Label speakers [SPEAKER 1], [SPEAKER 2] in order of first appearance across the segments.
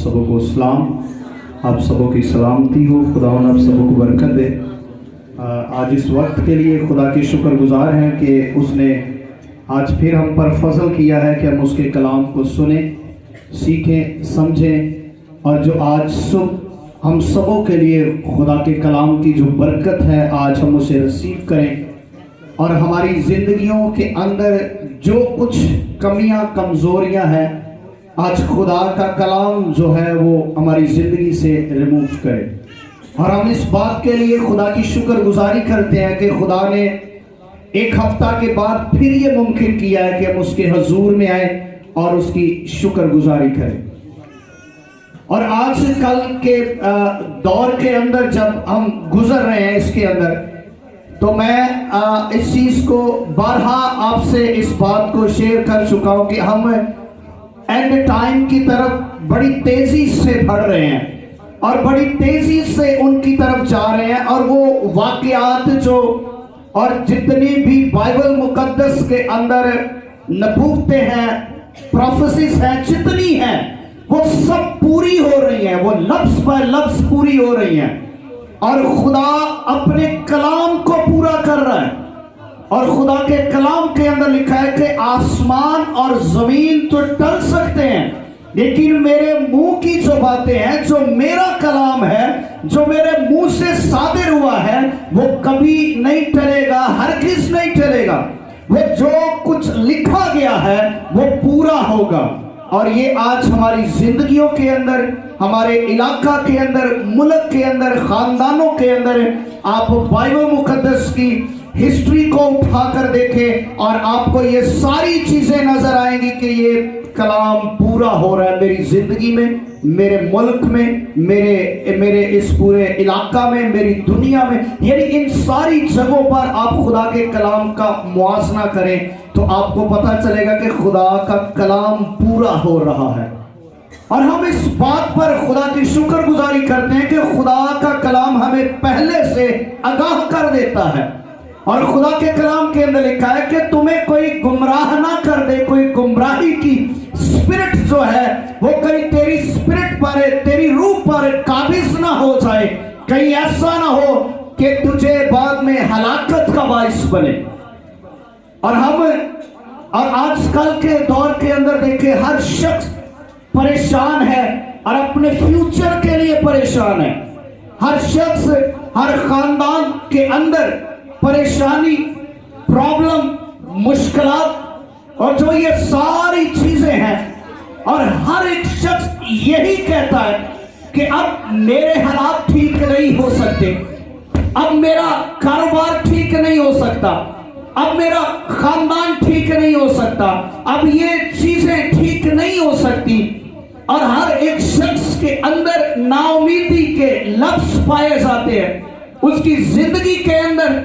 [SPEAKER 1] सबों को सलाम, आप सबों की सलामती हो। खुदा आप सबों को बरकत दे। आज इस वक्त के लिए खुदा की शुक्रगुजार हैं कि उसने आज फिर हम पर फजल किया है कि हम उसके कलाम को सुने, सीखें, समझें और जो आज सुबह हम सबों के लिए खुदा के कलाम की जो बरकत है आज हम उसे रिसीव करें और हमारी ज़िंदगियों के अंदर जो कुछ कमियां कमज़ोरियां हैं आज खुदा का कलाम जो है वो हमारी ज़िंदगी से रिमूव करे। और हम इस बात के लिए खुदा की शुक्रगुजारी करते हैं कि खुदा ने एक हफ्ता के बाद फिर ये मुमकिन किया है कि हम उसके हजूर में आए और उसकी शुक्रगुजारी करें। और आज कल के दौर के अंदर जब हम गुजर रहे हैं इसके अंदर, तो मैं इस चीज़ को बारहा आपसे इस बात को शेयर कर चुका हूं कि हम एंड टाइम की तरफ बड़ी तेज़ी से बढ़ रहे हैं और बड़ी तेज़ी से उनकी तरफ जा रहे हैं। और वो वाक़यात जो और जितनी भी बाइबल मुकद्दस के अंदर नबूवतें हैं, प्रोफेसीज हैं, जितनी हैं वो सब पूरी हो रही हैं, वो लफ्ज़ पर लफ्ज़ पूरी हो रही हैं और खुदा अपने कलाम को पूरा कर रहा है। और खुदा के कलाम के अंदर लिखा है कि आसमान और ज़मीन तो टल सकते हैं लेकिन मेरे मुंह की जो बातें हैं, जो मेरा कलाम है, जो मेरे मुंह से सादिर हुआ है, वो कभी नहीं टलेगा, हरगिज़ नहीं टलेगा। वो जो कुछ लिखा गया है वो पूरा होगा। और ये आज हमारी जिंदगियों के अंदर, हमारे इलाका के अंदर, मुल्क के अंदर, खानदानों के अंदर आप बाइबल मुकद्दस की हिस्ट्री को उठाकर देखें और आपको ये सारी चीजें नजर आएंगी कि ये कलाम पूरा हो रहा है मेरी जिंदगी में, मेरे मुल्क में, मेरे इस पूरे इलाका में, मेरी दुनिया में। यानी इन सारी जगहों पर आप खुदा के कलाम का मुआज़ना करें तो आपको पता चलेगा कि खुदा का कलाम पूरा हो रहा है। और हम इस बात पर खुदा की शुक्रगुजारी करते हैं कि खुदा का कलाम हमें पहले से आगाह कर देता है। और खुदा के कलाम के अंदर लिखा है कि तुम्हें कोई गुमराह ना कर दे, कोई गुमराही की स्पिरिट जो है वो कहीं तेरी स्पिरिट पर, तेरी रूह पर काबिज ना हो जाए, कहीं ऐसा ना हो कि तुझे बाद में हलाकत का बाइस बने। और आजकल के दौर के अंदर देखे हर शख्स परेशान है और अपने फ्यूचर के लिए परेशान है। हर शख्स, हर खानदान के अंदर परेशानी, प्रॉब्लम, मुश्किलात और जो ये सारी चीजें हैं। और हर एक शख्स यही कहता है कि अब मेरे हालात ठीक नहीं हो सकते, अब मेरा कारोबार ठीक नहीं हो सकता, अब मेरा खानदान ठीक नहीं हो सकता, अब ये चीजें ठीक नहीं हो सकती। और हर एक शख्स के अंदर नाउमीदी के लफ्ज पाए जाते हैं। उसकी जिंदगी के अंदर,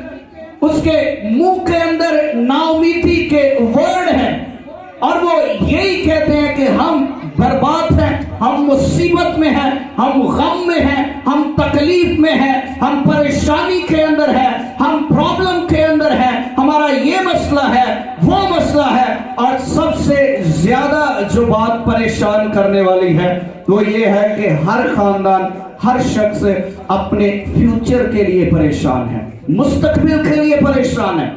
[SPEAKER 1] उसके मुंह के अंदर नाउमीदी के वर्ड हैं और वो यही कहते हैं कि हम बर्बाद हैं, हम मुसीबत में हैं, हम गम में हैं, हम तकलीफ में हैं, हम परेशानी के अंदर हैं, हम प्रॉब्लम के अंदर हैं, हमारा ये मसला है, वो मसला है। और सबसे ज्यादा जो बात परेशान करने वाली है वो ये है कि हर खानदान, हर शख्स अपने फ्यूचर के लिए परेशान है, मुस्तकबिल के लिए परेशान है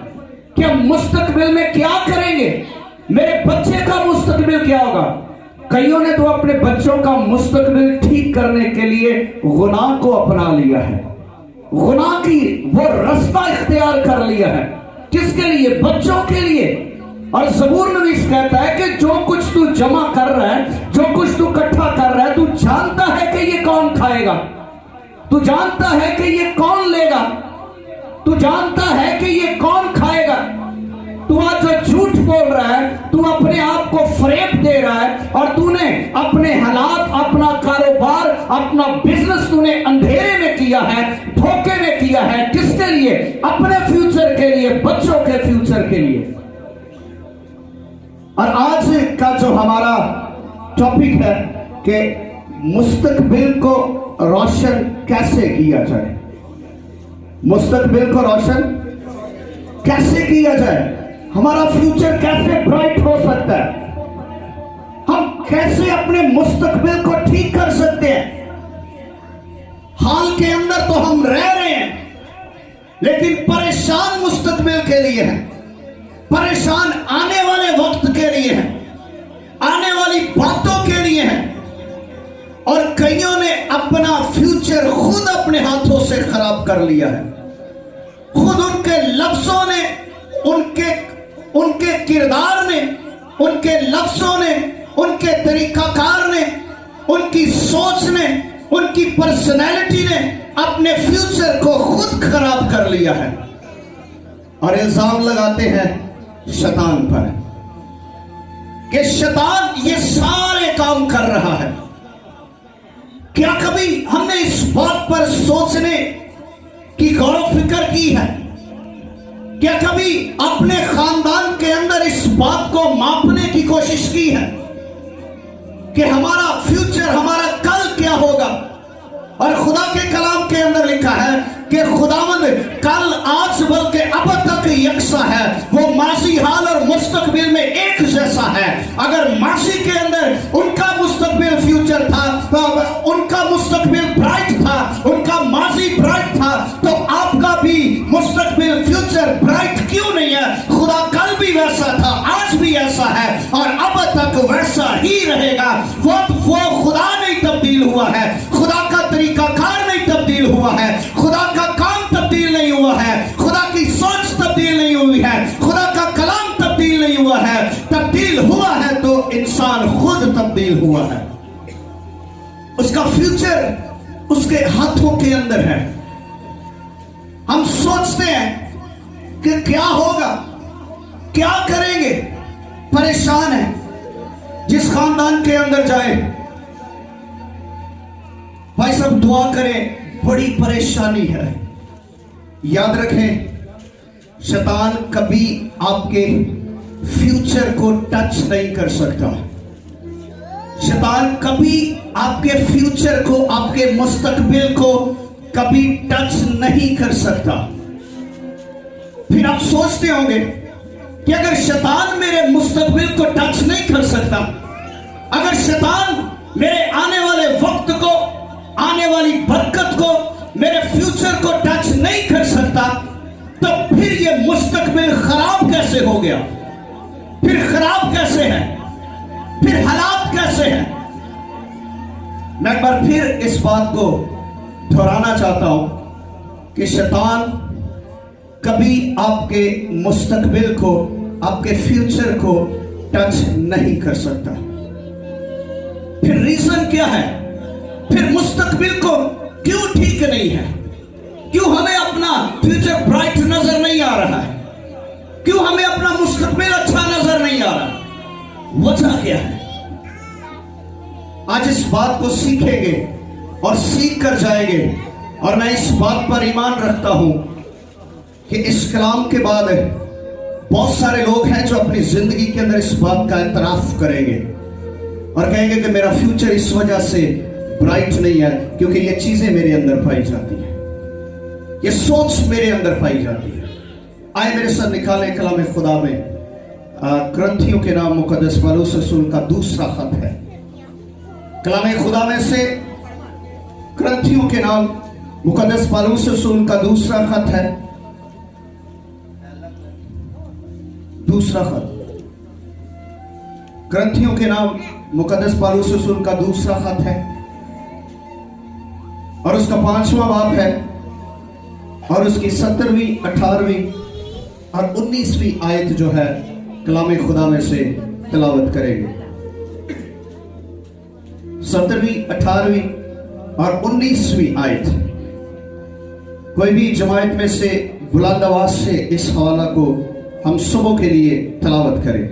[SPEAKER 1] कि हम मुस्तकबिल में क्या करेंगे, मेरे बच्चे का मुस्तकबिल क्या होगा। कईयों ने तो अपने बच्चों का मुस्तकबिल ठीक करने के लिए गुनाह को अपना लिया है, गुनाह की वो रास्ता इख्तियार कर लिया है। किसके लिए? बच्चों के लिए। और ज़बूर नवीस कहता है कि जो कुछ तू जमा कर रहा है, जो कुछ तू इकट्ठा कर रहा है, तू जानता है कि ये कौन खाएगा, तू जानता है कि ये कौन लेगा, तू जानता है कि ये कौन खाएगा। तू आज जो झूठ बोल रहा है, तू अपने आप को फरेब दे रहा है और तूने अपने हालात, अपना कारोबार, अपना बिजनेस तूने अंधेरे में किया है, धोखे में किया है। किसके लिए? अपने फ्यूचर के लिए, बच्चों के फ्यूचर के लिए। और आज का जो हमारा टॉपिक है कि मुस्तकबिल को रोशन कैसे किया जाए, मुस्तकबिल को रोशन कैसे किया जाए, हमारा फ्यूचर कैसे ब्राइट हो सकता है। हम कैसे अपने मुस्तकबिल को ठीक कर सकते हैं। हाल के अंदर तो हम रह रहे हैं, लेकिन परेशान मुस्तकबिल के लिए हैं, परेशान आने वाले वक्त के लिए हैं, आने वाली बातों के लिए हैं। और कईयों ने अपना फ्यूचर खुद अपने हाथों से खराब कर लिया है। खुद उनके लफ्जों ने, उनके किरदार ने, उनके लफ्जों ने, उनके तरीकाकार ने, उनकी सोच ने, उनकी पर्सनैलिटी ने अपने फ्यूचर को खुद खराब कर लिया है और इल्जाम लगाते हैं शैतान पर कि शैतान ये सारे काम कर रहा है। क्या कभी हमने इस बात पर सोचने की गौर फिक्र की है? क्या कभी अपने खानदान के अंदर इस बात को मापने की कोशिश की है कि हमारा फ्यूचर, हमारा कल क्या होगा? और खुदा के कलाम के अंदर लिखा है कि खुदावंद कल, आज बल्कि अब तक यकसा है। वो माजी, हाल और मुस्तकबिल में एक जैसा है। अगर माजी के अंदर उनका मुस्तकबिल फ्यूचर था, उनका मुस्तकबिल ब्राइट था, उनका माजी ब्राइट था, तो आपका भी मुस्तकबिल फ्यूचर ब्राइट क्यों नहीं है? खुदा कल भी वैसा था, आज भी ऐसा है और अब तक वैसा ही रहेगा। वो खुदा नहीं तब्दील हुआ है, खुदा का तरीकाकार नहीं तब्दील हुआ है, खुदा का काम तब्दील नहीं हुआ है, खुदा की सोच तब्दील नहीं हुई है, खुदा का कलाम तब्दील नहीं हुआ है। तब्दील हुआ है तो इंसान खुद तब्दील हुआ है। उसका फ्यूचर उसके हाथों के अंदर है। हम सोचते हैं कि क्या होगा, क्या करेंगे, परेशान है। जिस खानदान के अंदर जाए, भाई सब दुआ करें, बड़ी परेशानी है। याद रखें, शैतान कभी आपके फ्यूचर को टच नहीं कर सकता। शैतान कभी आपके फ्यूचर को, आपके मुस्तकबिल को कभी टच नहीं कर सकता। फिर आप सोचते होंगे कि अगर शैतान मेरे मुस्तकबिल को टच नहीं कर सकता, अगर शैतान मेरे आने वाले वक्त को, आने वाली बरकत को, मेरे फ्यूचर को टच नहीं कर सकता, तो फिर ये मुस्तकबिल खराब कैसे हो गया? फिर खराब कैसे है? फिर हालात कैसे हैं? मैं एक बार फिर इस बात को दोहराना चाहता हूं कि शैतान कभी आपके मुस्तकबिल को, आपके फ्यूचर को टच नहीं कर सकता। फिर रीजन क्या है? फिर मुस्तकबिल को क्यों ठीक नहीं है? क्यों हमें अपना फ्यूचर ब्राइट नजर नहीं आ रहा है? क्यों हमें अपना मुस्तकबिल अच्छा नजर नहीं आ रहा? वजह क्या है? आज इस बात को सीखेंगे और सीख कर जाएंगे। और मैं इस बात पर ईमान रखता हूं कि इस कलाम के बाद बहुत सारे लोग हैं जो अपनी जिंदगी के अंदर इस बात का एतराफ करेंगे और कहेंगे कि मेरा फ्यूचर इस वजह से ब्राइट नहीं है क्योंकि ये चीजें मेरे अंदर पाई जाती है, ये सोच मेरे अंदर पाई जाती है। आए मेरे साथ निकाले कलाम खुदा में क्रंथियों के नाम मुकद्दस पौलुस रसूल का दूसरा खत है। कलाम खुदा में से क्रंथियों के नाम मुकद्दस पौलुस रसूल का दूसरा खत है। दूसरा खत क्रंथियों के नाम मुकद्दस पौलुस रसूल का दूसरा खत है और उसका 5वां बाब है और उसकी 17वीं, 18वीं और 19वीं आयत जो है कलाम खुदा में से तिलावत करेंगे। 17वीं, 18वीं और 19वीं आयत। कोई भी जमायत में से बुलंद आवाज से इस हवाला को हम सुबह के लिए तिलावत करें।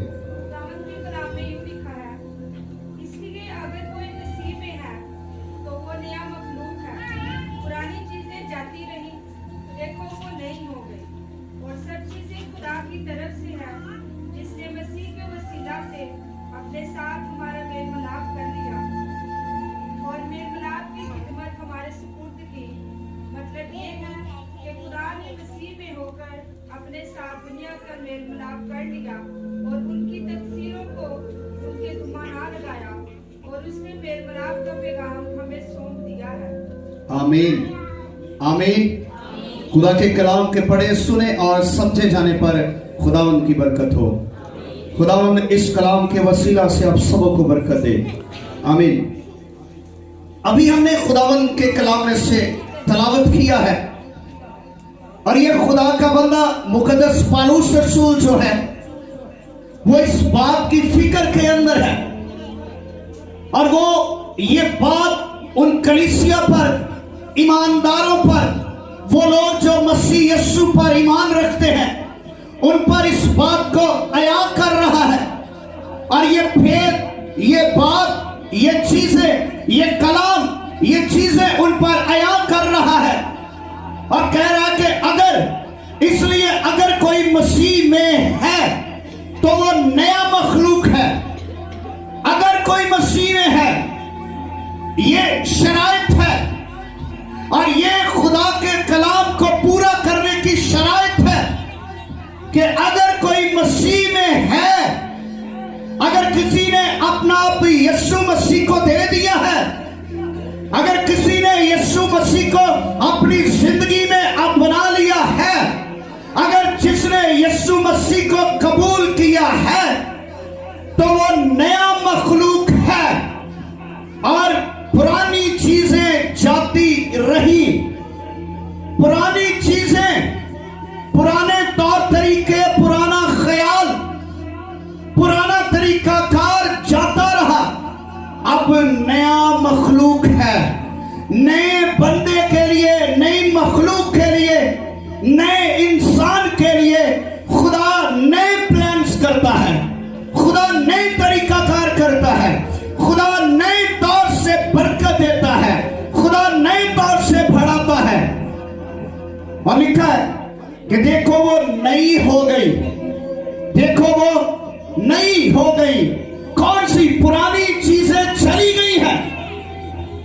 [SPEAKER 2] अपने साथ दुनिया का मेल मिलाप कर लिया और
[SPEAKER 1] आमीन आमीन। खुदा के कलाम के पढ़े सुने और समझे जाने पर खुदावंद की बरकत हो। खुदावंद इस कलाम के वसीला से आप सबों को बरकत दे। आमीन। अभी हमने खुदावंद के कलाम में से तलावत किया है और ये खुदा का बंदा मुकद्दस पौलुस रसूल जो है वो इस बात की फिक्र के अंदर है और वो ये बात उन कलीसिया पर, ईमानदारों पर, वो लोग जो मसीह यीशु पर ईमान रखते हैं उन पर इस बात को अया कर रहा है और ये भेद, ये बात, ये चीजें, ये कलाम, ये चीजें उन पर अया कर रहा है और कह रहा है कि अगर, इसलिए अगर कोई मसीह में है तो वो नया मखलूक है। अगर कोई मसीह में है, ये शराइत है और ये खुदा के कलाम को पूरा करने की शराइत है कि अगर कोई मसीह में है, अगर किसी ने अपना आप यीशु मसीह को दे दिया है, अगर किसी ने यीशु मसीह को अपनी जिंदगी में अब बना लिया है, अगर जिसने यीशु मसीह को कबूल किया है तो वो नया मखलूक है और पुरानी चीजें जाती रही, पुरानी चीजें, पुराने तौर तरीके, पुराना ख्याल, पुराना तरीका कार जाता रहा। अब नया मखलूक है। नए बंदे के लिए, नई मखलूक के लिए, नए इंसान के लिए खुदा नए प्लान्स करता है, खुदा नए तरीका कार करता है, खुदा नए तौर से बरकत देता है, खुदा नए तौर से बढ़ाता है। और लिखा है कि देखो वो नई हो गई, देखो वो नई हो गई। कौन सी? पुरानी चीजें चली गई हैं,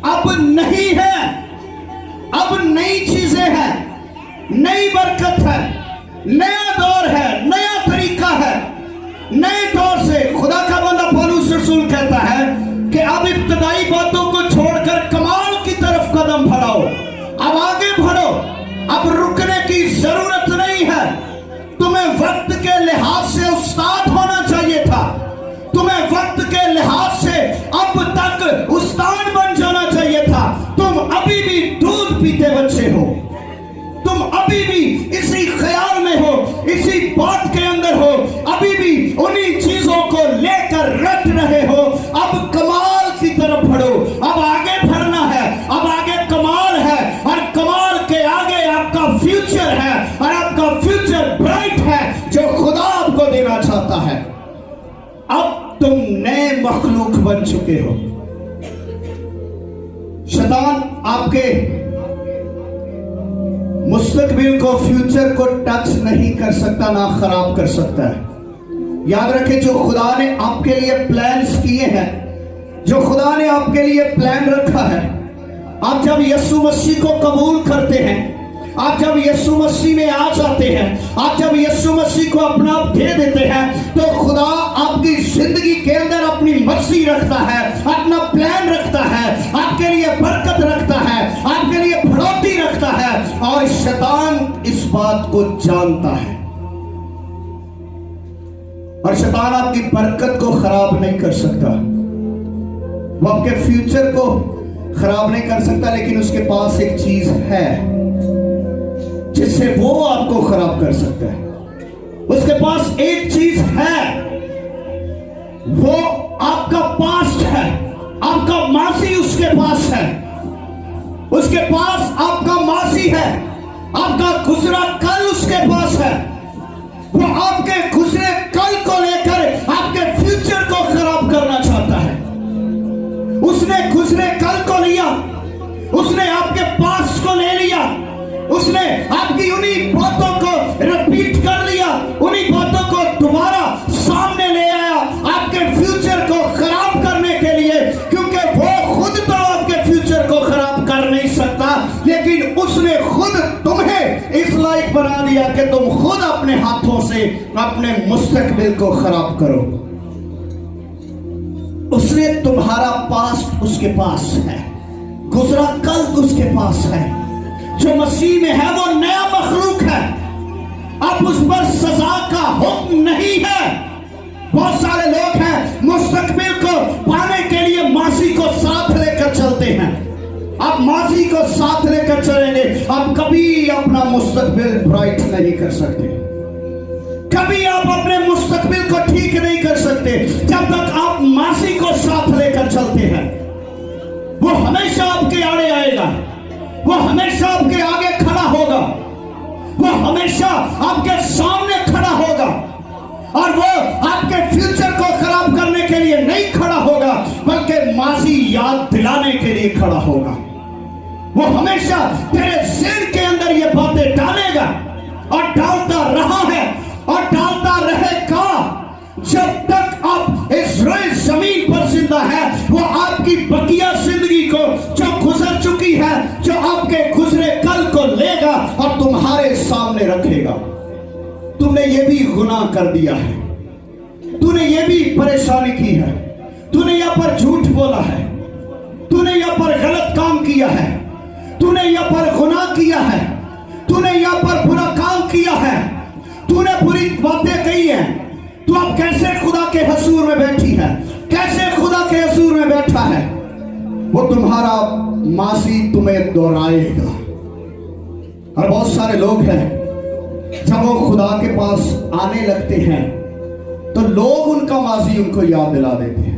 [SPEAKER 1] अब नहीं है, अब नई चीजें हैं, नई बरकत है, नया दौर है, नया तरीका है। नए दौर से खुदा का बंदा पौलुस रसूल कहता है कि अब इब्तदाई बातों को छोड़कर कमाल की तरफ कदम बढ़ाओ, अब आगे बढ़ो, अब रुकने की जरूरत नहीं है। तुम्हें वक्त के लिहाज से उस्ताद होना चाहिए था, तुम्हें वक्त के लिहाज से अब तक उस्ताद बन जाना चाहिए था। तुम अभी भी दूध पीते बच्चे हो, तुम अभी भी इसी ख्याल में हो, इसी बात के अंदर हो, अभी भी उन्हीं चीजों को लेकर रट रहे हो। अब कमाल की तरफ बढ़ो, अब आगे बढ़ना है, अब आगे कमाल है और कमाल के आगे आपका फ्यूचर है और आपका फ्यूचर ब्राइट है जो खुदा आपको देना चाहता है। अब तुम नए मखलूक बन चुके हो। शैतान आपके मुस्तकबिल को, फ्यूचर को टच नहीं कर सकता, ना खराब कर सकता है। याद रखें, जो खुदा ने आपके लिए प्लान्स किए हैं, जो खुदा ने आपके लिए प्लान रखा है, आप जब यीशु मसीह को कबूल करते हैं, आप जब यीशु मसीह में आ जाते हैं, आप जब यीशु मसीह को अपना आप दे देते हैं, तो खुदा आपकी जिंदगी के अंदर अपनी मर्जी रखता है, अपना प्लान रखता है, आपके लिए बरकत रखता है, आपके लिए बढ़ोतरी रखता है और शैतान इस बात को जानता है और शैतान आपकी बरकत को खराब नहीं कर सकता, वो आपके फ्यूचर को खराब नहीं कर सकता, लेकिन उसके पास एक चीज है जिससे वो आपको खराब कर सकता है। उसके पास एक चीज है, वो आपका पास्ट है, आपका मासी उसके पास है, उसके पास आपका मासी है, आपका गुजरा कल उसके पास है। वो आपके गुजरे कल को लेकर आपके फ्यूचर को खराब करना चाहता है। उसने गुजरे कल को लिया, उसने आपके पास्ट को ले लिया, उसने आपकी उन्हीं बातों को रिपीट कर लिया, उन्हीं बातों को दोबारा सामने ले आया आपके फ्यूचर को खराब करने के लिए, क्योंकि वो खुद तो आपके फ्यूचर को खराब कर नहीं सकता, लेकिन उसने खुद तुम्हें इस लायक बना दिया कि तुम खुद अपने हाथों से अपने मुस्तकबिल को खराब करो। उसने तुम्हारा पास्ट उसके पास है, गुजरा कल उसके पास है। जो मसीह में है वो नया मखलूक है। अब उस पर सजा का हुक्म नहीं है। बहुत सारे लोग हैं मुस्तकबिल को पाने के लिए माजी को साथ लेकर चलते हैं। आप माजी को साथ लेकर चलेंगे, आप कभी अपना मुस्तकबिल ब्राइट नहीं कर सकते। कभी आप अपने मुस्तकबिल को ठीक नहीं कर सकते जब तक आप माजी को साथ लेकर चलते हैं। वो हमेशा आपके आड़े आएगा, वो हमेशा आपके आगे खड़ा होगा, वो हमेशा आपके सामने खड़ा होगा, और वो आपके फ्यूचर को खराब करने के लिए नहीं खड़ा होगा बल्कि माजी याद दिलाने के लिए खड़ा होगा। वो हमेशा तेरे ज़हन के अंदर ये बातें डालेगा और डालता रहा है और डालता रहेगा जब तक आप इस रोए जमीन पर जिंदा है। वो आपकी बकिया जिंदगी को जो गुजर चुकी है, जो आपके गुजरे कल को लेगा और तुम्हारे सामने रखेगा। तुमने ये भी गुनाह कर दिया है, तूने ये भी परेशानी की है, तूने यहाँ पर झूठ बोला है, तूने यहाँ पर गलत काम किया है, तूने यहाँ पर गुनाह किया है, तूने यहाँ पर बुरा काम किया है, तूने बुरी बातें कही है। तू अब कैसे खुदा के हजूर में बैठी है, कैसे खुदा के हजूर में बैठा है। वो तुम्हारा माजी तुम्हें दोहराएगा। और बहुत सारे लोग हैं जब वो खुदा के पास आने लगते हैं तो लोग उनका माजी उनको याद दिला देते हैं,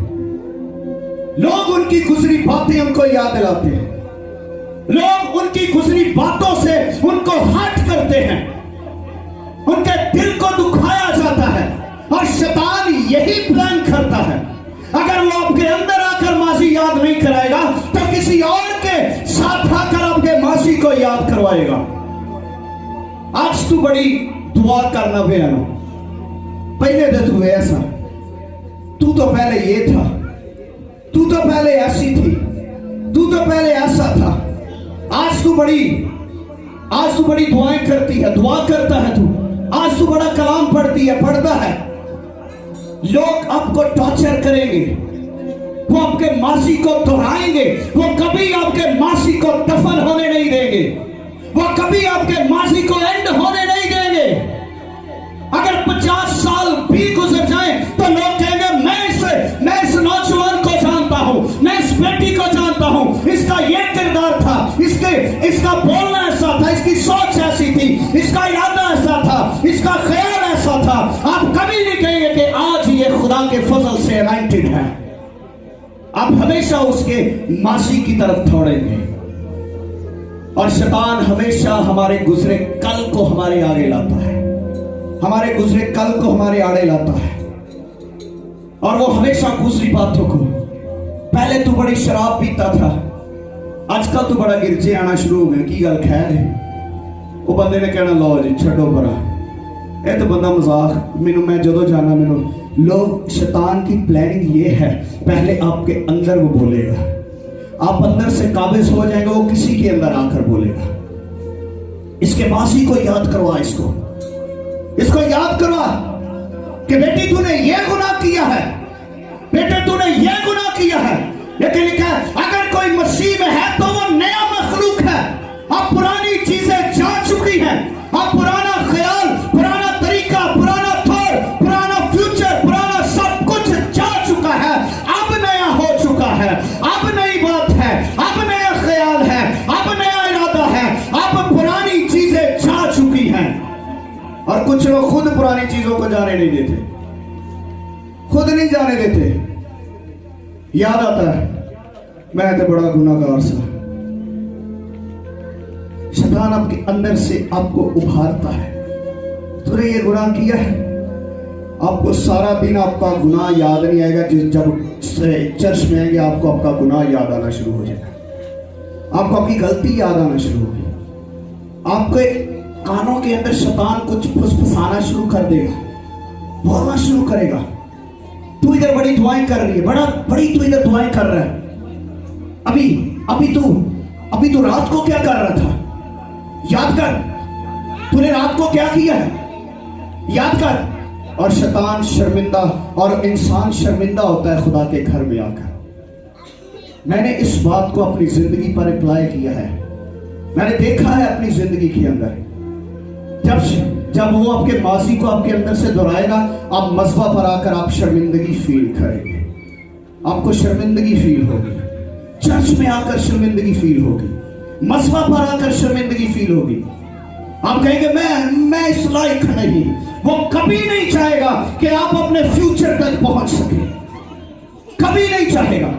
[SPEAKER 1] लोग उनकी गुजरी बातें उनको याद दिलाते हैं, लोग उनकी गुजरी बातों से उनको हट करते हैं, उनके दिल को दुखाया जाता है। और शैतान यही प्लान करता है, अगर वो आपके अंदर आकर माजी याद नहीं कराएगा तो किसी और के साथ आकर आपके माजी को याद करवाएगा। आज तू बड़ी दुआ करना बेना, पहले तो तू ऐसा, तू तो पहले ये था, तू तो पहले ऐसी थी, तू तो पहले ऐसा था। आज तू बड़ी दुआएं करती है, दुआ करता है तू। आज तू बड़ा कलाम पढ़ती है, पढ़ता है। लोग आपको टॉर्चर करेंगे, वो आपके मासी को दोहराएंगे, वो कभी आपके मासी को दफन होने नहीं देंगे, वो कभी आपके माजी को एंड होने नहीं देंगे। अगर 50 साल भी गुजर जाए तो लोग कहेंगे मैं इस नौजवान को जानता हूं, मैं इस बेटी को जानता हूं, इसका ये किरदार था, इसका बोलना ऐसा था, इसकी सोच ऐसी थी, इसका इरादा ऐसा था, इसका ख्याल ऐसा था। आप कभी नहीं कहेंगे कि आज ये खुदा के फजल से अनॉइंटेड है। आप हमेशा उसके मासी की तरफ दौड़ेंगे। और शैतान हमेशा हमारे गुजरे कल को हमारे आगे लाता है, हमारे गुजरे कल को हमारे आड़े लाता है। और वो हमेशा गुजरी बातों को, पहले तू बड़ी शराब पीता था, आजकल तू बड़ा गिरजे आना शुरू हो गया, की गल खैर है। वो बंदे ने कहना लो जी छड़ो परा, ये तो बंदा मजाक। मैं जदों जाना मैनू लोग, शैतान की प्लानिंग ये है, पहले आपके अंदर वो बोलेगा, आप अंदर से काबिज हो जाएंगे, वो किसी के अंदर आकर बोलेगा। इसके मासी को याद करवा, इसको याद करवा कि बेटी तूने ये गुनाह किया है, बेटे तूने ये गुनाह किया है। लेकिन लिखा है अगर कोई मसीह में है तो वो नया मखलूक है। अब पुरानी चीजें जा चुकी हैं, अब पुराना ख्याल, पुराना तरीका, पुराना थॉट, पुराना फ्यूचर, पुराना सब कुछ जा चुका है, अब नया हो चुका है, अब नई बात है, अब नया ख्याल है, अब नया इरादा है, अब पुरानी चीजें जा चुकी हैं। और कुछ लोग खुद पुरानी चीजों को जाने नहीं देते, खुद नहीं जाने देते। याद आता है मैं तो बड़ा गुनाहगार सा। शैतान आपके अंदर से आपको उभारता है, तूने ये गुनाह किया है। आपको सारा दिन आपका गुनाह याद नहीं आएगा, जब चर्च में आएंगे आपको आपका गुनाह याद आना शुरू हो जाएगा, आपको आपकी गलती याद आना शुरू होगी। आपके कानों के अंदर शैतान कुछ फुसफुसाना शुरू कर देगा, बोलना शुरू करेगा, तू इधर बड़ी दुआएं कर रही है, बड़ी तू इधर दुआएं कर रहा है, अभी तू रात को क्या कर रहा था, याद कर, तूने रात को क्या किया है, याद कर। और शैतान शर्मिंदा और इंसान शर्मिंदा होता है खुदा के घर में आकर। میں نے اس بات کو اپنی زندگی پر اپلائی کیا ہے. میں نے دیکھا ہے اپنی زندگی کے اندر جب وہ آپ کے ماضی کو آپ کے اندر سے دہرائے گا, آپ مذبح پر آ کر آپ شرمندگی فیل کریں گے. آپ کو شرمندگی فیل ہوگی, چرچ میں آ کر شرمندگی فیل ہوگی, مذبح پر آ کر شرمندگی فیل ہوگی. آپ کہیں گے میں اس لائق نہیں. وہ کبھی نہیں چاہے گا کہ آپ اپنے فیوچر تک پہنچ سکیں, کبھی نہیں چاہے گا.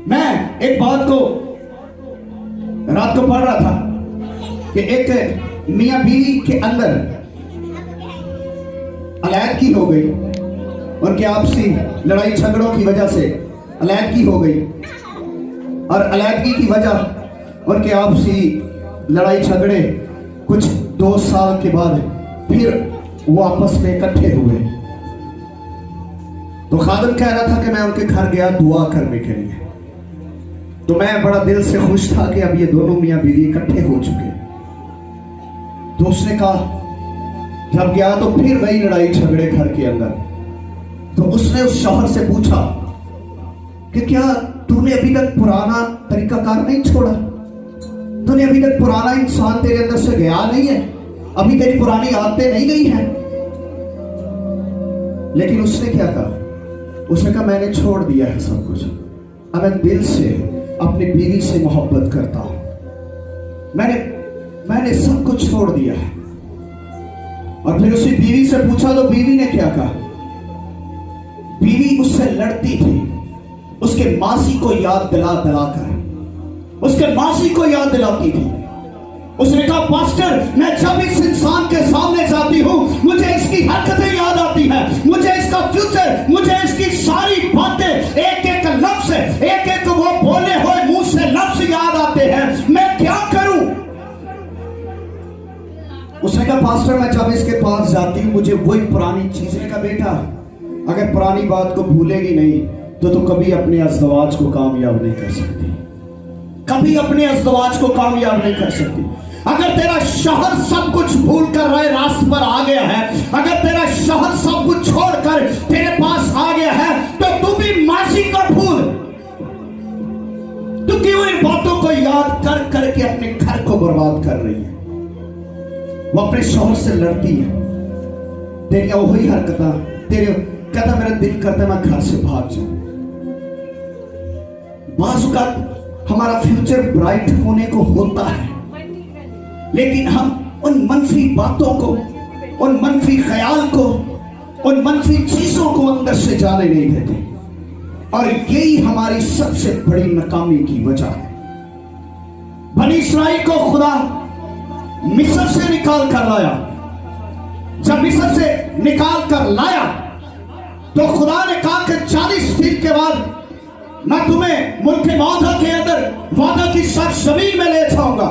[SPEAKER 1] میں ایک بات کو رات کو پڑھ رہا تھا کہ ایک میاں بیوی کے اندر علیحدگی ہو گئی, ان کے آپسی لڑائی جھگڑوں کی وجہ سے علیحدگی ہو گئی, اور علیحدگی کی وجہ ان کے آپسی لڑائی جھگڑے کچھ 2 سال کے بعد پھر وہ آپس میں اکٹھے ہوئے. تو خادم کہہ رہا تھا کہ میں ان کے گھر گیا دعا کرنے کے لیے, تو میں بڑا دل سے خوش تھا کہ اب یہ دونوں میاں بیوی اکٹھے ہو چکے. تو اس نے کہا, جب گیا تو پھر وہی لڑائی جھگڑے گھر کے اندر. تو اس نے اس شوہر سے پوچھا کہ کیا تو نے ابھی تک پرانا طریقہ کار نہیں چھوڑا؟ تو نے ابھی تک پرانا انسان تیرے اندر سے گیا نہیں ہے؟ ابھی تیری پرانی عادتیں نہیں گئی ہیں؟ لیکن اس نے کیا کہا؟ اس نے کہا میں نے چھوڑ دیا ہے سب کچھ, اب میں دل سے اپنی بیوی سے محبت کرتا ہوں. میں نے سب کچھ چھوڑ دیا ہے. اور پھر اسی بیوی سے پوچھا تو بیوی نے کیا کہا؟ بیوی اس سے لڑتی تھی, اس کے ماضی کو یاد دلا کر اس کے ماضی کو یاد دلاتی تھی. اس نے کہا پاسٹر میں جب اس انسان کے سامنے جاتی ہوں مجھے اس کی حرکتیں یاد آتی ہیں, مجھے اس کا فیوچر, مجھے اس کی ساری باتیں, ایک ایک لفظ, ایک ایک وہ بولے ہوئے منہ سے لفظ یاد آتے ہیں, میں کیا کروں؟ اس نے کہا پاسٹر میں جب اس کے پاس جاتی ہوں مجھے وہی پرانی چیزیں کا بیٹا اگر پرانی بات کو بھولے گی نہیں تو کبھی اپنے ازدواج کو کامیاب نہیں کر سکتی, کبھی اپنے ازدواج کو کامیاب نہیں کر سکتی. اگر تیرا شوہر سب کچھ بھول کر راست پر آ گیا ہے, اگر تیرا شوہر سب کچھ چھوڑ کر تیرے پاس آ گیا ہے تو بھی ماضی کو بھول. تو کیوں ان باتوں کو یاد کر کر کے اپنے گھر کو برباد کر رہی ہے؟ وہ اپنے شوہر سے لڑتی ہے, تیری وہی حرکتاں, تیرے کہتا میرا دل کرتا ہے میں گھر سے بھاگ جاؤں. بعض اوقات ہمارا فیوچر برائٹ ہونے کو ہوتا ہے لیکن ہم ان منفی باتوں کو, ان منفی خیال کو, ان منفی چیزوں کو اندر سے جانے نہیں دیتے, اور یہی ہماری سب سے بڑی ناکامی کی وجہ ہے. بنی اسرائیل کو خدا مصر سے نکال کر لایا. جب مصر سے نکال کر لایا تو خدا نے کہا کہ 40 دن کے بعد میں تمہیں ملک موعودہ کے اندر وعدہ کی سرزمین میں لے جاؤں گا,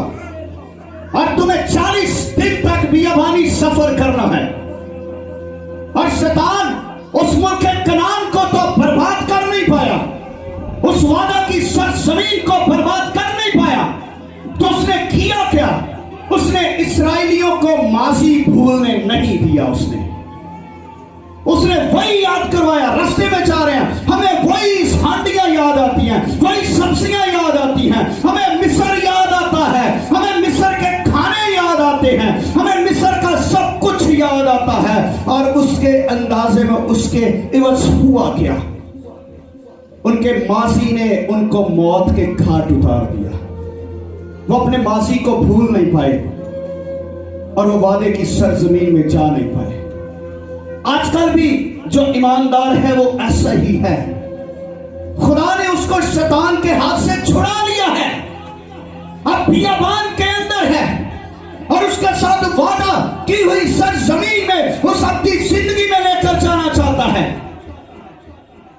[SPEAKER 1] اور تمہیں 40 دن تک بیابانی سفر کرنا ہے. اور شیطان اس ملک کنعان کو تو برباد کر نہیں پایا, اس وعدہ کی سرزمین کو برباد کر نہیں پایا. تو اس نے کیا کیا؟ اس نے اسرائیلیوں کو ماضی بھولنے نہیں دیا. اس نے وہی یاد کروایا. رستے میں جا رہے ہیں ہمیں وہی ہانڈیاں یاد آتی ہیں, وہی سبزیاں یاد آتی ہیں, ہمیں مصر یاد آتا ہے, ہمیں مصر کے کھانے یاد آتے ہیں, ہمیں مصر کا سب کچھ یاد آتا ہے. اور اس کے اندازے میں اس کے عوض ہوا کیا؟ ان کے ماضی نے ان کو موت کے گھاٹ اتار دیا. وہ اپنے ماضی کو بھول نہیں پائے اور وہ وعدے کی سرزمین میں جا نہیں پائے. آج کل بھی جو ایماندار ہے وہ ایسا ہی ہے. خدا نے اس کو شیطان کے ہاتھ سے چھڑا لیا ہے, اب بیابان کے اندر ہے, اور اس کے ساتھ وعدہ کی ہوئی سرزمین میں اس اپنی زندگی میں لے کر جانا چاہتا ہے.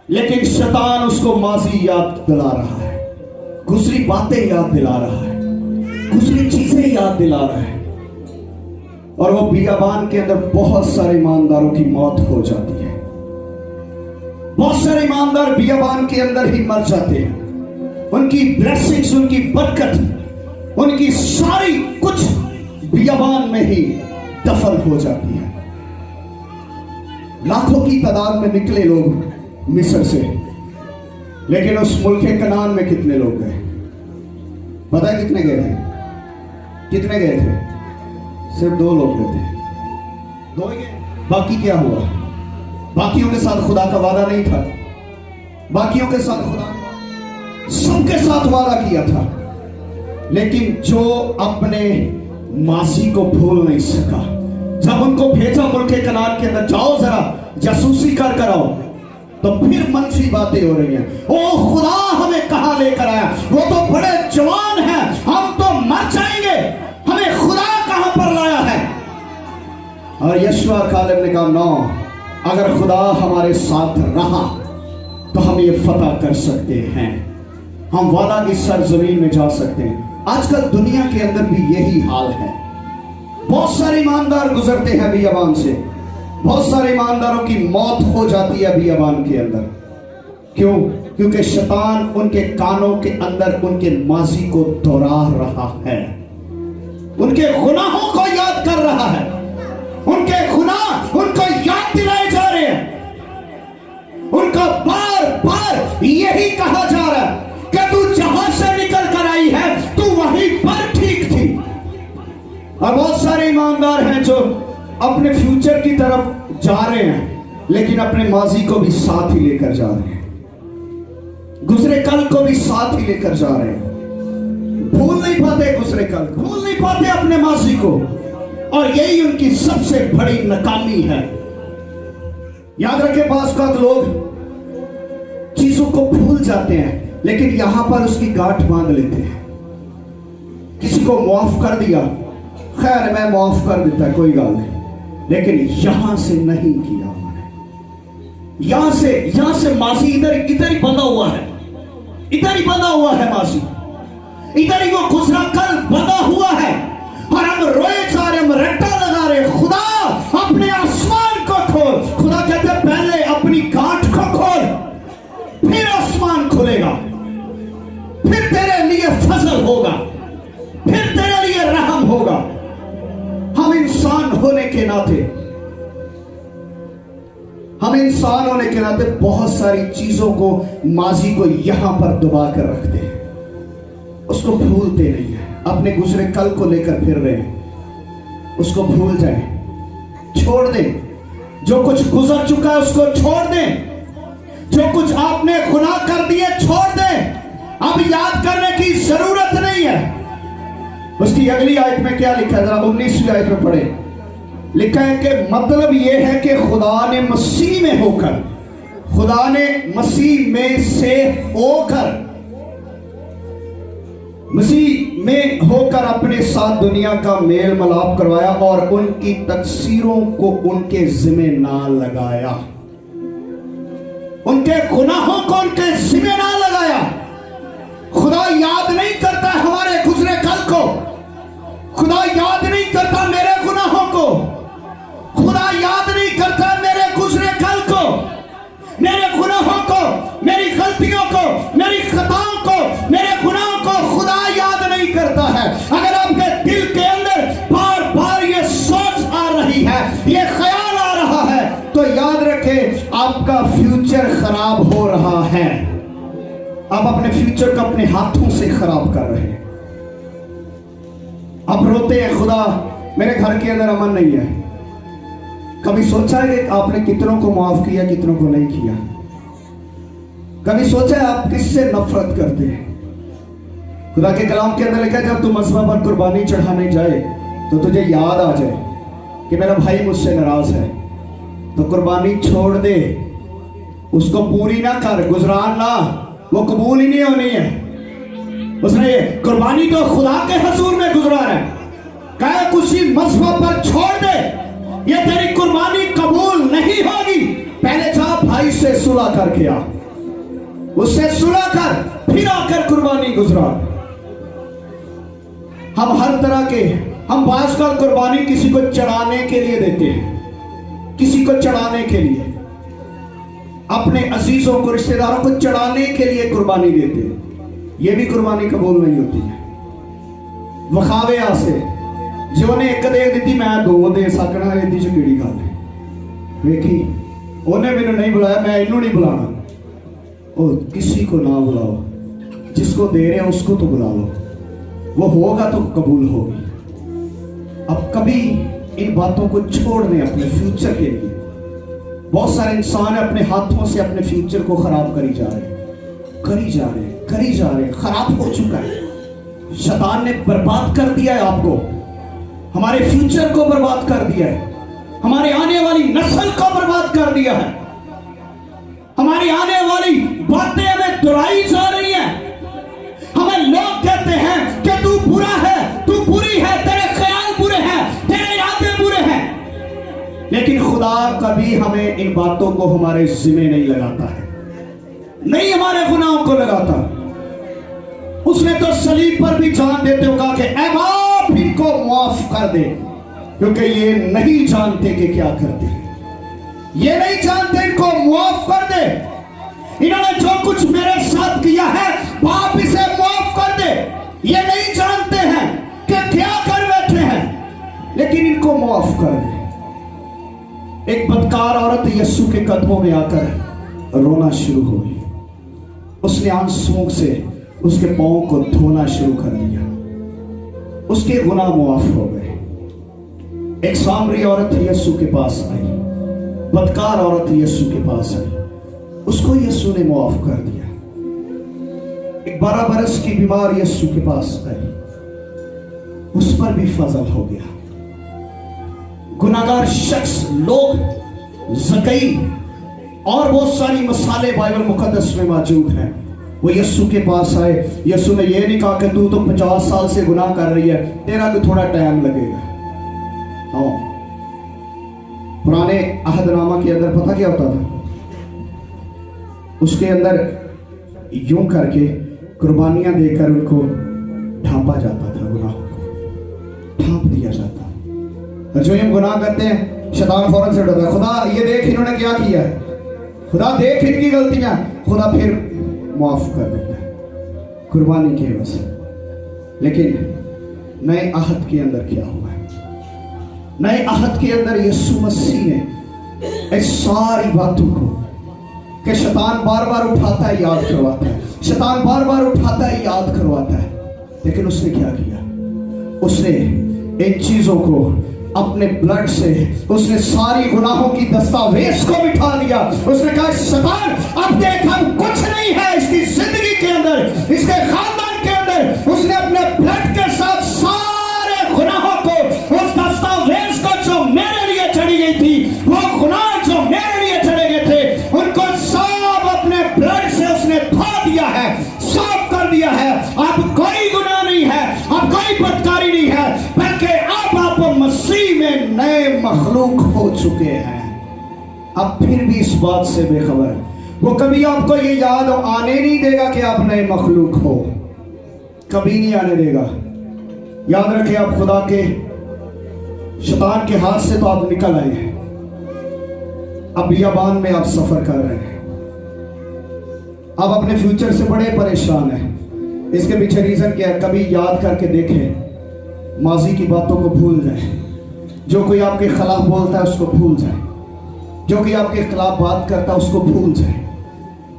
[SPEAKER 1] لیکن شیطان اس کو ماضی یاد دلا رہا ہے, گزری باتیں یاد دلا رہا ہے, گزری چیزیں یاد دلا رہا ہے. اور وہ بیابان کے اندر بہت سارے ایمانداروں کی موت ہو جاتی ہے. بہت سارے ایماندار بیابان کے اندر ہی مر جاتے ہیں. ان کی بلیسنگز, ان کی برکت, ان کی ساری کچھ بیابان میں ہی دفن ہو جاتی ہے. لاکھوں کی تعداد میں نکلے لوگ مصر سے, लेकिन उस मुल्क कनान में कितने लोग गए? पता है कितने गए थे? कितने गए थे? सिर्फ 2 लोग गए थे, 2 ही गए। बाकी क्या हुआ? बाकियों के साथ खुदा का वादा नहीं था। बाकियों के साथ खुदा सबके साथ वादा किया था, लेकिन जो अपने मासी को भूल नहीं सका, जब उनको भेजा मुल्क कनान के अंदर, जाओ जरा जासूसी कर आओ, तो फिर मनफी बातें हो रही हैं। ओ खुदा हमें कहां लेकर आया, वो तो बड़े जवान हैं, हम तो मर जाएंगे, हमें खुदा कहां पर लाया है। और यशवा कालेब ने कहा नो, अगर खुदा हमारे साथ रहा तो हम ये फतह कर सकते हैं, हम वादा की सरजमीन में जा सकते हैं। आजकल दुनिया के अंदर भी यही हाल है। बहुत सारे ईमानदार गुजरते हैं बियाबान से, बहुत सारे ईमानदारों की मौत हो जाती है बियाबान के अंदर। क्यों? क्योंकि शैतान उनके कानों के अंदर उनके माजी को दोहरा रहा है, उनके गुनाहों को याद कर रहा है, उनके गुनाह उनको याद दिलाए जा रहे हैं। उनका बार बार यही कहा जा रहा है कि तू जहां से निकल कर आई है तू वहीं पर ठीक थी। और बहुत सारे ईमानदार हैं जो अपने फ्यूचर की तरफ जा रहे हैं, लेकिन अपने माजी को भी साथ ही लेकर जा रहे हैं, गुजरे कल को भी साथ ही लेकर जा रहे हैं। भूल नहीं पाते गुजरे कल, भूल नहीं पाते अपने माजी को, और यही उनकी सबसे बड़ी नाकामी है। याद रखें, बाज़ औक़ात लोग चीजों को भूल जाते हैं, लेकिन यहां पर उसकी गांठ बांध लेते हैं। किसी को माफ कर दिया, खैर मैं माफ कर देता, कोई गल नहीं, लेकिन यहां से नहीं किया उन्होंने। यहां से माजी इधर ही बंधा हुआ है, इधर ही बंधा हुआ है माजी, इधर ही वो गुजरा कल बंधा हुआ है, और हम रोए जा रहे, हम रट्टा लगा रहे, खुदा अपने आसमान को खोल। खुदा कहते हैं पहले अपनी गांठ को खोल, फिर आसमान खुलेगा, फिर तेरे लिए फजल होगा, फिर तेरे लिए रहम होगा। हम इंसान होने के नाते बहुत सारी चीजों को, माजी को यहां पर दबा कर रखते हैं, उसको भूलते नहीं है। अपने गुजरे कल को लेकर फिर रहे हैं, उसको भूल जाएं, छोड़ दें। जो कुछ गुजर चुका है उसको छोड़ दें, जो कुछ आपने गुनाह कर दिए छोड़ दें, अब याद करने की जरूरत नहीं है। उसकी अगली आयत में क्या लिखा है, जरा 19वीं आयत में पढ़े। लिखा है कि मतलब यह है कि खुदा ने मसीह में होकर, खुदा ने मसीह में से होकर, मसीह में होकर अपने साथ दुनिया का मेल मिलाप करवाया और उनकी तकसीरों को उनके जिम्मे ना लगाया, उनके गुनाहों को उनके जिम्मे ना लगाया। खुदा याद नहीं करता हमारे गुजरे कल को, खुदा याद नहीं करता मेरे गुनाहों को, खुदा याद नहीं करता मेरे गुजरे कल को, मेरे गुनाहों को, मेरी गलतियों को, मेरी खताओं को, मेरे गुनाहों को खुदा याद नहीं करता है। अगर आपके दिल के अंदर बार बार ये सोच आ रही है, ये ख्याल आ रहा है, तो याद रखें आपका फ्यूचर खराब हो रहा है। आप अपने फ्यूचर को अपने हाथों से खराब कर रहे हैं। आप रोते हैं, खुदा मेरे घर के अंदर अमन नहीं है। कभी सोचा है कि आपने कितनों को माफ किया, कितनों को नहीं किया? कभी सोचा है आप किससे नफरत करते हैं? खुदा के कलाम के अंदर लिखा है जब तू मज़बा पर कुर्बानी चढ़ाने जाए तो तुझे याद आ जाए कि मेरा भाई मुझसे नाराज है, तो कुर्बानी छोड़ दे, उसको पूरी ना कर, गुजरान ना, वो कबूल ही नहीं होनी है। उसने ये कुर्बानी तो खुदा के हजूर में गुजराना है, कहे किसी मज़बा पर छोड़ दे, ये तेरी कुर्बानी कबूल नहीं होगी। पहले जा भाई से सुलह करके आ, उससे सुलह कर, फिर आकर कुर्बानी गुजरा। हम हर तरह के, हम बाज़ का कुर्बानी किसी को चढ़ाने के लिए देते हैं, किसी को चढ़ाने के लिए, अपने अजीजों को, रिश्तेदारों को चढ़ाने के लिए कुर्बानी देते हैं। ये भी कुर्बानी कबूल नहीं होती है। वखावे आसे जो ने एक दे दी मैं दो दे सकना, इहदी च किहड़ी गल है? वेखी उन्हें मैनूं नहीं बुलाया, मैं इनू नहीं बुलाना, और किसी को ना बुलाओ, जिसको दे रहे हो उसको तो बुला लो, वो होगा तो कबूल होगी। अब कभी इन बातों को छोड़ दें अपने फ्यूचर के लिए। बहुत सारे इंसान अपने हाथों से अपने फ्यूचर को खराब करी जा रहे हैं, खराब हो चुका है। शैतान ने बर्बाद कर दिया है आपको, हमारे फ्यूचर को बर्बाद कर दिया है, हमारे आने वाली नस्ल को बर्बाद कर दिया है, हमारी आने वाली बातें हमें दोहराई जा रही हैं। हमें लोग कहते हैं कि तू बुरा है, तू बुरी है, तेरे ख्याल बुरे हैं, तेरे इरादे बुरे हैं, लेकिन खुदा कभी हमें इन बातों को हमारे जिम्मे नहीं लगाता है, नहीं हमारे गुनाहों को लगाता। उसने तो सलीब पर भी जान देते हुए कहा कि ऐ बाप इनको माफ कर दे, क्योंकि ये नहीं जानते कि क्या करते हैं, ये नहीं जानते, इनको माफ कर दे। इन्होंने जो कुछ मेरे साथ किया है बाप इसे माफ कर दे, ये नहीं जानते हैं कि क्या कर बैठे हैं, लेकिन इनको माफ कर दे। एक बदकार औरत यीशु के कदमों में आकर रोना शुरू हुई, उसने आंसुओं से उसके पांव को धोना शुरू कर दिया, उसके गुनाह मुआफ हो गए। एक सामरी औरत यीशु के पास आई, बदकार औरत यीशु के पास आई, उसको यीशु ने मुआफ कर दिया। एक 12 बरस की बीमार यीशु के पास आई, उस पर भी फजल हो गया। गुनाहगार शख्स, लोग, ज़कई और बहुत सारी मसाले बाइबल मुकद्दस में मौजूद हैं, वो यीशु के पास आए। यीशु ने ये नहीं कहा कि तू तो 50 साल से गुनाह कर रही है, तेरा तो थोड़ा टाइम लगेगा। पुराने अहदनामा के अंदर पता क्या होता था, उसके अंदर यूं करके कुर्बानियां देकर उनको ढांपा जाता था, गुनाहों को ढांप दिया जाता। और जो ये गुनाह करते हैं, शैतान फौरन से डरता है, खुदा ये देख इन्होंने क्या किया है, खुदा देख इनकी गलतियां, खुदा फिर माफ कर देता है कुर्बानी की वजह से। लेकिन नए अहद के अंदर क्या हुआ है, नए अहद के अंदर यीशु मसीह ने इस सारी बातों को कि शैतान बार बार उठाता है, याद करवाता है, शैतान बार बार उठाता है, याद करवाता है, लेकिन उसने क्या किया, उसने इन चीजों को अपने ब्लड से, उसने सारी गुनाहों की दस्तावेज को मिटा दिया। उसने कहा शैतान अब देख हम कुछ नहीं है इसकी जिंदगी के अंदर, इसके खानदान के अंदर। उसने अपने ब्लड के साथ सारे गुनाहों को, उस दस्तावेज को जो मेरे लिए चढ़ी गई थी, वो गुनाह जो मेरे लिए चढ़े गए थे, उनको सब अपने ब्लड से उसने धो दिया है, साफ कर दिया है। अब कोई गुनाह नहीं है, अब कोई बदकारी नहीं है, बल्कि अब आप मसीह में नए मखलूक हो चुके हैं। अब फिर भी इस बात से बेखबर, वो कभी आपको ये याद आने नहीं देगा कि आप नए मखलूक हो, कभी नहीं आने देगा। याद रखें, आप खुदा के, शैतान के हाथ से तो आप निकल आए हैं, अब बियाबान में आप सफर कर रहे हैं, आप अपने फ्यूचर से बड़े परेशान हैं। इसके पीछे रीजन क्या है, कभी याद करके देखें, माजी की बातों को भूल जाए, जो कोई आपके खिलाफ बोलता है उसको भूल जाए, जो कोई आपके खिलाफ बात करता है उसको भूल जाए,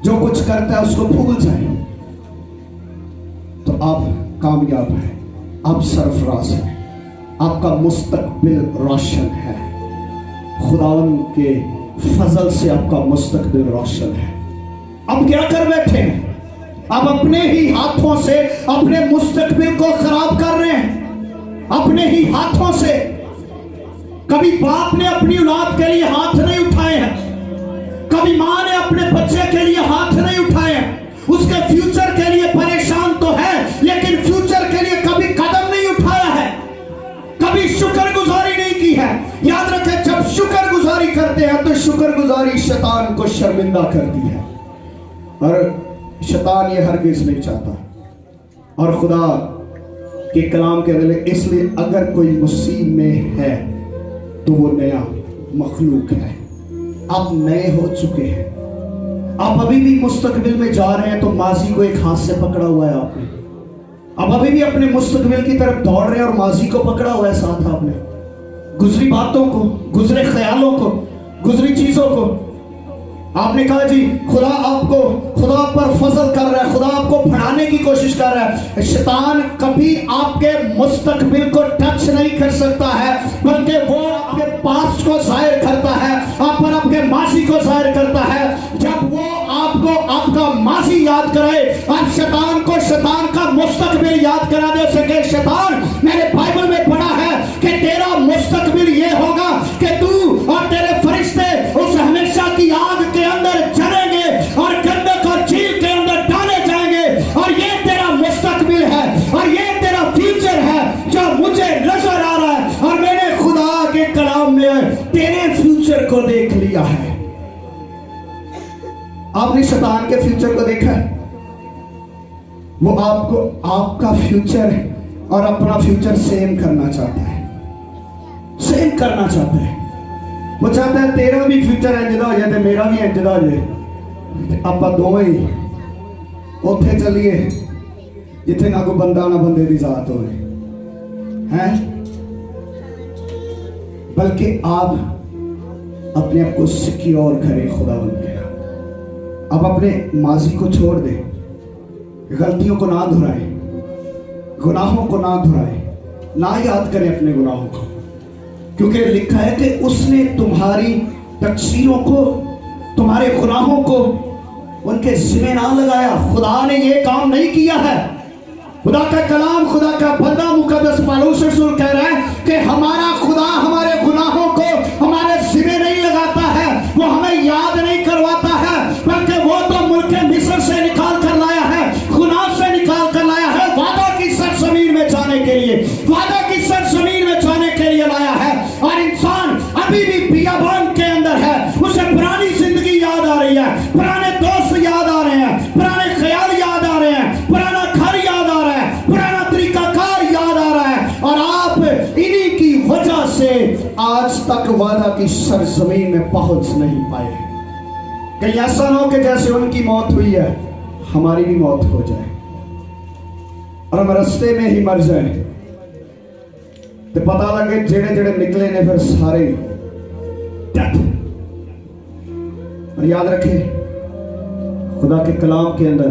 [SPEAKER 1] जो कुछ करता है उसको भूल जाए, तो आप कामयाब हैं, आप सरफराज हैं, आपका मुस्तकबिल रोशन है। खुदावन के फजल से आपका मुस्तकबिल रोशन है। अब क्या कर बैठे हैं, आप अपने ही हाथों से अपने मुस्तकबिल को खराब कर रहे हैं, अपने ही हाथों से। कभी बाप ने अपनी औलाद के लिए हाथ नहीं उठाए हैं, कभी माँ ने अपने बच्चे के लिए हाथ नहीं उठाए हैं। उसके फ्यूचर के लिए परेशान तो है, लेकिन फ्यूचर के लिए कभी कदम नहीं उठाया है, कभी शुक्रगुजारी नहीं की है। याद रखें, जब शुक्रगुजारी करते हैं तो शुक्रगुजारी शैतान को शर्मिंदा करती है, और शैतान ये हरगिज नहीं चाहता। और खुदा के कलाम के अंदर इसलिए अगर कोई मुसीब में है तो वो नया मखलूक है, आप नए हो चुके हैं। आप अभी भी मुस्तकबिल में जा रहे हैं तो माजी को एक हाथ से पकड़ा हुआ है आपने, आप अभी भी अपने मुस्तकबिल की तरफ दौड़ रहे हैं और माजी को पकड़ा हुआ है साथ आपने। गुजरी बातों को, गुजरे ख्यालों को, गुजरी चीजों को आपने कहा जी खुदा आप पर फजल कर रहा है, खुदा आपको बढ़ाने की कोशिश कर रहा है। शैतान कभी आपके मुस्तकबिल को टच नहीं कर सकता है, बल्कि वो आपके पास्ट को जाहिर करता है, आप पर आपके माजी को जाहिर करता है। जब वो आपको आपका माजी याद कराए और शैतान को शैतान का मुस्तकबिल याद करा दे सके, शैतान मैंने बाइबल में पढ़ा है कि तेरा मुस्तकबिल ये होगा कि तू और तेरे फरिश्ते उस हमेशा की आग के अंदर जलेंगे और गंधक और झील के अंदर डाले जाएंगे, और ये तेरा मुस्तकबिल है और ये तेरा फ्यूचर है जो मुझे नजर आ रहा है। और मैंने खुदा के कलाम में तेरे फ्यूचर को देख लिया है। आपने शैतान के फ्यूचर को देखा है? वो आपको आपका फ्यूचर और अपना फ्यूचर सेम करना चाहता है, सेम करना चाहता है। वो चाहता है तेरा भी फ्यूचर इंज दा हो जाए, मेरा भी इंज दा हो जाए, आप दोवें ही उत्थे चलिए जिथे ना कोई बंदा ना बंदे की जात हो, हैं, बल्कि आप अपने आप को सिक्योर करें खुदा बन गया। अब अपने माजी को छोड़ दे, गलतियों को ना दोहराए, गुनाहों को ना दोहराए, ना याद करें अपने गुनाहों को, क्योंकि लिखा है कि उसने तुम्हारी तकसीरों को, तुम्हारे गुनाहों को उनके जिम्मे ना लगाया। खुदा ने ये काम नहीं किया है। खुदा का कलाम, खुदा का बंदा मुकद्दस पौलुस रसूल कह रहा है कि हमारा खुदा हमारे गुनाहों को हमारे जिम्मे नहीं लगाता है, वो हमें याद नहीं करवाता है, बल्कि वो तो मुल्क मिस्र से निकाल कर लाया है, गुनाह से निकाल कर लाया है, वादा की सरजमीन में जाने के लिए, वादा की सरजमीन में जाने के लिए लाया है। और इंसान अभी भी बियाबान के अंदर है, उसे पुरानी जिंदगी याद आ रही है, पुराने दोस्त याद आ रहे हैं, पुराने ख्याल याद आ रहे हैं, पुराना घर याद आ रहा है, पुराना तरीकाकार याद आ रहा है, और आप इन्हीं की वजह से आज तक वादा की सरजमीन में पहुंच नहीं पाए। कहीं ऐसा ना हो कि जैसे उनकी मौत हुई है हमारी भी मौत हो जाए और हम रास्ते में ही मर जाए, तो पता लगे जेड़े जेड़े निकले ने फिर सारे डेथ। और याद रखें खुदा के कलाम के अंदर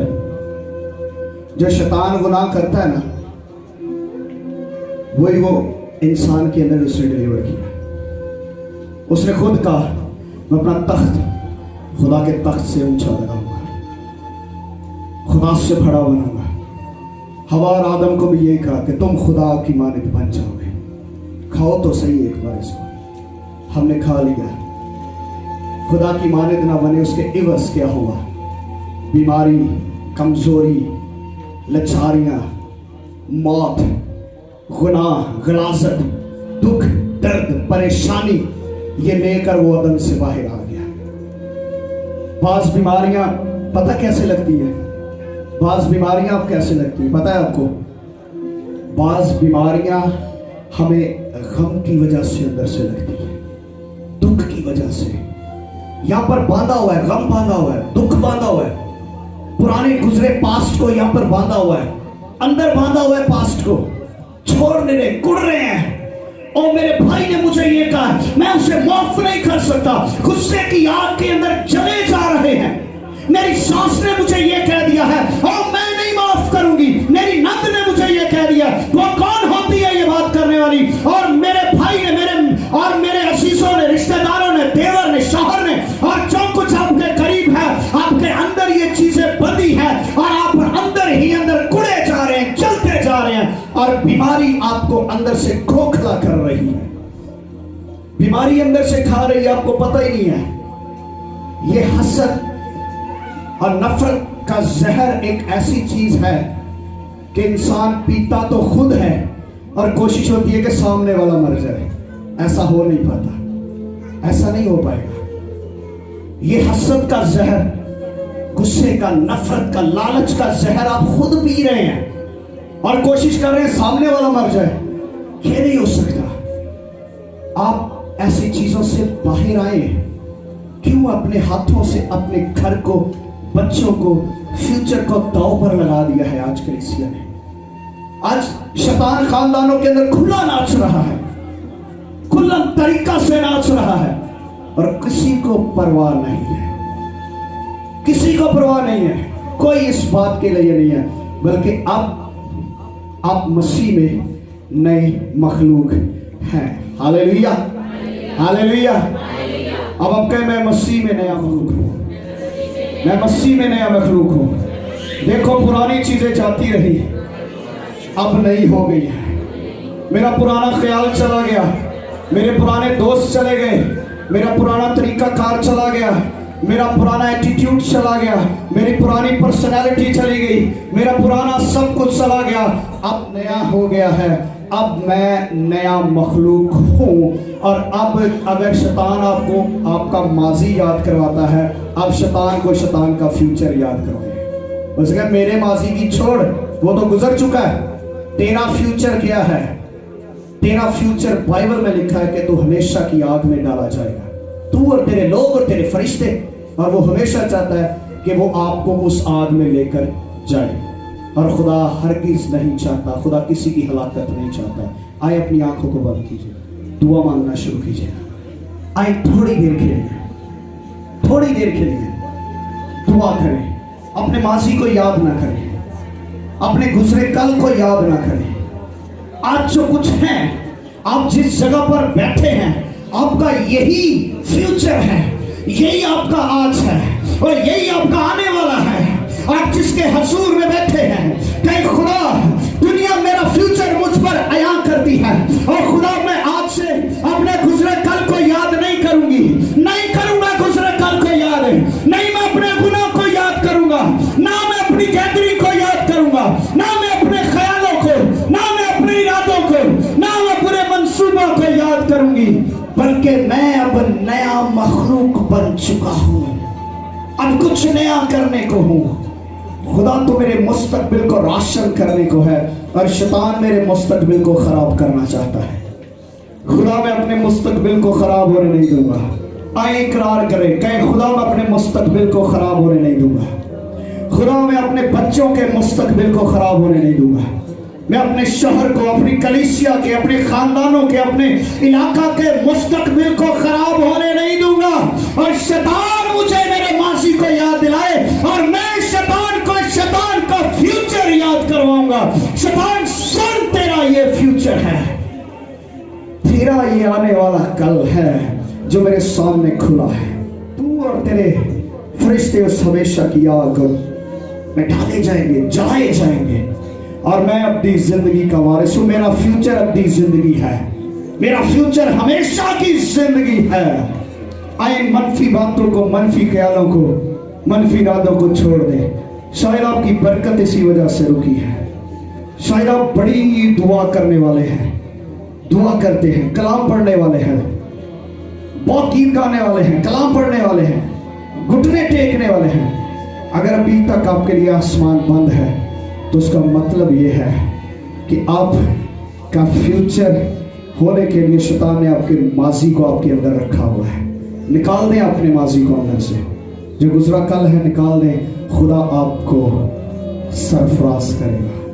[SPEAKER 1] जो शैतान गुनाह करता है ना, वही वो इंसान के अंदर उसने डिलीवर किया। उसने खुद कहा मैं अपना तख्त खुदा के तख्त से ऊंचा लगाऊंगा, खुदा से बड़ा बनाऊंगा। हवा और आदम को भी यही कहा कि तुम खुदा की मानद बन जाओगे, खाओ तो सही एक बार इसको। हमने खा लिया, खुदा की मानद ना बने, उसके इवज क्या हुआ? बीमारी, कमजोरी, लाचारियां, मौत, गुनाह, गलाजत, दुख, दर्द, परेशानी, ये लेकर वो अदन से बाहर आ गया। बाज बीमारियां पता कैसे लगती है? बाज बीमारियां आप कैसे लगती है पता है आपको? बाज बीमारियां हमें गम की वजह से अंदर से लगती है, दुख की वजह से। यहां पर बांधा हुआ है, गम बांधा हुआ है, दुख बांधा हुआ है, पुराने गुजरे पास्ट को यहां पर बांधा हुआ है, अंदर बांधा हुआ है पास्ट को। छोड़ने ने कुड़ रहे हैं, और मेरे भाई ने मुझे ये कहा मैं उसे माफ नहीं कर सकता, गुस्से की आग के अंदर जले जा रहे हैं। मेरी सास ने मुझे ये कह दिया है और मैं नहीं माफ करूंगी, मेरी नंद ने मुझे ये कह दिया। वो कौन होती है ये बात करने वाली? और मेरे भाई ने, मेरे असीसों ने, रिश्तेदारों ने, देवर ने, शौहर ने, और जो कुछ आपके करीब है, आपके अंदर ये चीजें बंधी है और आप अंदर ही अंदर कुड़े जा रहे हैं, चलते जा रहे हैं, और बीमारी आपको अंदर से खोखला कर रही है, बीमारी अंदर से खा रही है, आपको पता ही नहीं है। ये हसद और नफरत का जहर एक ऐसी चीज है कि इंसान पीता तो खुद है और कोशिश होती है कि सामने वाला मर जाए। ऐसा हो नहीं पाता, ऐसा नहीं हो पाएगा। ये हसद का जहर, गुस्से का, नफरत का, लालच का जहर आप खुद पी रहे हैं और कोशिश कर रहे हैं सामने वाला मर जाए। ये नहीं हो सकता। आप ऐसी चीजों से बाहर आए। क्यों अपने हाथों से अपने घर को, बच्चों को, फ्यूचर को दांव पर लगा दिया है आज कलीसिया ने। आज शैतान खानदानों के अंदर खुला नाच रहा है, खुला तरीका से नाच रहा है और किसी को परवाह नहीं है। किसी को परवाह नहीं है, कोई इस बात के लिए नहीं है, बल्कि अब आप मसीह में नए मखलूक हैं। Hallelujah, hallelujah. अब आप कहें मैं मसीह में नया मखलूक हूँ, मैं मसीह में नया मखलूक हूँ। देखो पुरानी चीजें जाती रही, अब नई हो गई है। मेरा पुराना ख्याल चला गया, मेरे पुराने दोस्त चले गए, मेरा पुराना तरीका कार चला गया, मेरा पुराना एटीट्यूड चला गया, मेरी पुरानी पर्सनैलिटी चली गई, मेरा पुराना सब कुछ चला गया। अब नया हो गया है, अब मैं नया मखलूक हूँ। और अब अगर शैतान आपको आपका माजी याद करवाता है, अब शैतान को शैतान का फ्यूचर याद करवाए। बस अगर मेरे माजी की छोड़, वो तो गुजर चुका है, तेरा फ्यूचर क्या है? तेरा फ्यूचर बाइबल में लिखा है कि तू हमेशा की आग में डाला जाएगा, तू और तेरे लोग और तेरे फरिश्ते। और वो हमेशा चाहता है कि वो आपको उस आग में लेकर जाए, और खुदा हरगिज नहीं चाहता, खुदा किसी की हलाकत नहीं चाहता। आए अपनी आंखों को बंद कीजिए, दुआ मांगना शुरू कीजिए। आए थोड़ी देर के लिए, थोड़ी देर के लिए दुआ करें। अपने माजी को याद ना करें, अपने गुजरे कल को याद ना करें। आज जो कुछ है, आप जिस जगह पर बैठे हैं, आपका यही फ्यूचर है, यही आपका आज है और यही आपका आने वाला है। आप जिसके हसूर में बैठे हैं, कहीं खुदा दुनिया मेरा फ्यूचर मुझ पर अया करती है, और खुदा मैं आज से अपने गुजरे कल को याद नहीं करूंगी, नहीं करूंगा गुजरे कल को याद, नहीं मैं अपने गुनाह को याद करूंगा, ना मैं अपनी गैदरी को याद करूंगा, ना मैं अपने ख्यालों को, ना मैं अपने इरादों को, ना मैं पूरे मंसूबों को याद करूंगी, बल्कि मैं अब नया मखलूक बन चुका हूं। अब कुछ नया करने को हूं। खुदा तो मेरे मुस्तकबिल को रोशन करने को है, और शैतान मेरे मुस्तकबिल को खराब करना चाहता है। खुदा मैं अपने मुस्तकबिल को खराब होने नहीं दूंगा। आए इकरार करें, कहें खुदा मैं अपने मुस्तकबिल को खराब होने नहीं दूंगा। खुदा मैं अपने बच्चों के मुस्तकबिल को खराब होने नहीं दूंगा। मैं अपने शहर को, अपनी कलीसिया के, अपने खानदानों के, अपने इलाका के मुस्तकबिल को खराब होने नहीं दूंगा। और शैतान मुझे मेरे मासी को याद दिलाए, और मैं शैतान को शैतान का फ्यूचर याद करवाऊंगा। शैतान सुन, तेरा ये फ्यूचर है, तेरा ये आने वाला कल है जो मेरे सामने खुला है। तू और तेरे फरिश्ते उस हमेशा की आग में डाले जाएंगे, जलाए जाएंगे, और मैं अपनी जिंदगी का वारिस हूं। मेरा फ्यूचर अपनी जिंदगी है, मेरा फ्यूचर हमेशा की जिंदगी है। आए मनफी बातों को, मनफी ख्यालों को, मनफी इरादों को छोड़ दे। शायद आपकी बरकत इसी वजह से रुकी है। शायद आप बड़ी दुआ करने वाले हैं, दुआ करते हैं, कलाम पढ़ने वाले हैं, बहुत गीत गाने वाले हैं, कलाम पढ़ने वाले हैं, घुटने टेकने वाले हैं। अगर अभी तक आपके लिए आसमान बंद है, तो उसका मतलब ये है कि आपका फ्यूचर होने के लिए शैतान ने आपके माजी को आपके अंदर रखा हुआ है। निकाल दें अपने माजी को अंदर से, जो गुजरा कल है निकाल दें। खुदा आपको सरफराज करेगा।